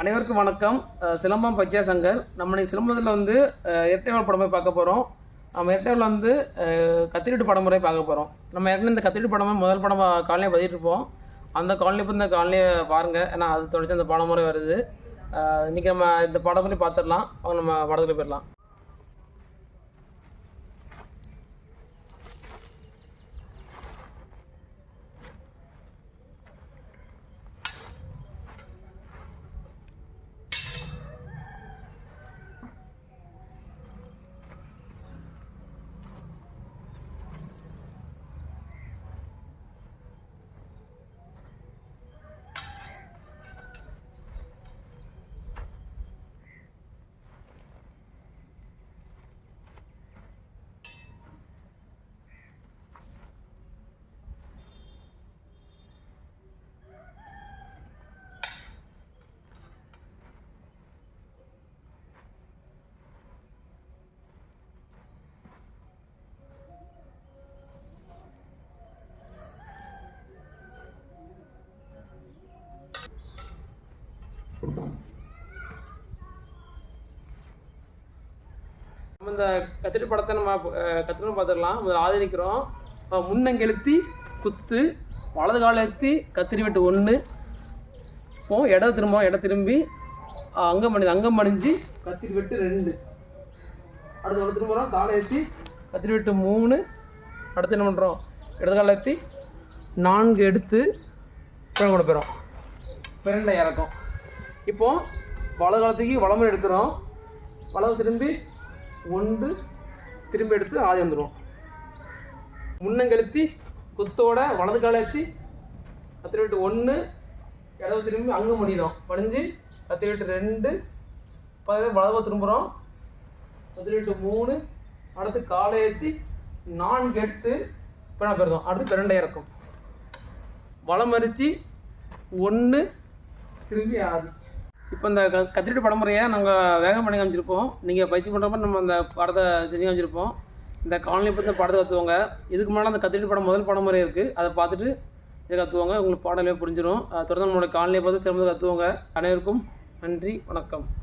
அனைவருக்கும் வணக்கம். சிலம்பம் பச்சையா சங்கர். நம்ம சிலம்பத்தில் வந்து இரட்டைவால் படமுறை பார்க்க போகிறோம். நம்ம இரட்டைவால் வந்து கத்திரிட்டு படமுறை பார்க்க போகிறோம். நம்ம ஏற்கனவே இந்த கத்திரிட்டு படமுறை முதல் படம் காலனியை பதிட்டு இருப்போம். அந்த காலனி இப்போ இந்த காலனியை பாருங்கள், ஏன்னா அது தொடர்ச்சி அந்த படமுறை வருது. இன்றைக்கி நம்ம இந்த படமுறை பார்த்துடலாம். அவங்க நம்ம படத்துக்கு போயிடலாம். நம்ம இந்த கத்திரி படத்தை நம்ம கத்திரின்னு பார்த்துடலாம். முதல்ல ஆதி நிற்கிறோம். முன்னங்கெழுத்தி குத்து, வலது கால எழுத்தி கத்திரி வெட்டு 1, இப்போ இடம் திரும்பி அங்கம் மணிஞ்சு கத்திரி வெட்டு 2, அடுத்து வலது திரும்புகிறோம், காலை ஏற்றி கத்திரி வெட்டு 3, அடுத்து என்ன பண்ணுறோம், இடது கால ஏற்றி 4 எடுத்து கொண்டு போயிடும், பிரண்டை இறக்கும். இப்போது வலது காலத்துக்கு வலமுறை எடுக்கிறோம், வலது திரும்பி 1 திரும்பி எடுத்து ஆதி வந்துடும். முன்னங்கெழுத்தி குத்தோட வலது கால ஏற்றி கத்திரி வெட்டு 1, இடது திரும்பி அங்கு முடியும் படிஞ்சு கத்திரி வெட்டு 2, வலது திரும்புகிறோம், கத்திரி வெட்டு 3, அடுத்து காலை ஏற்றி 4 எடுத்து பிணை பெறுதோம், அடுத்து பிரண்டை இறக்கும், வலம் மறிச்சு 1 திரும்பி ஆதி. இப்போ இந்த கத்திரிட்டு படமுறையை நாங்கள் வேகம் பண்ணி காமிச்சிருப்போம். நீங்கள் பயிற்சி பண்ணுற மாதிரி நம்ம அந்த படத்தை செஞ்சு காமிச்சிருப்போம். இந்த காலனி பற்றி இந்த படத்தை கற்றுவோங்க. இதுக்கு முன்னாடி அந்த கத்திரிட்டு படம் முதல் படமுறை இருக்குது, அதை பார்த்துட்டு இதை கற்றுவோங்க. உங்களுக்கு பாடலே புரிஞ்சிடும். தொடர்ந்து நம்மளோட காலனியை பார்த்து சிறந்து கற்றுவோங்க. அனைவருக்கும் நன்றி, வணக்கம்.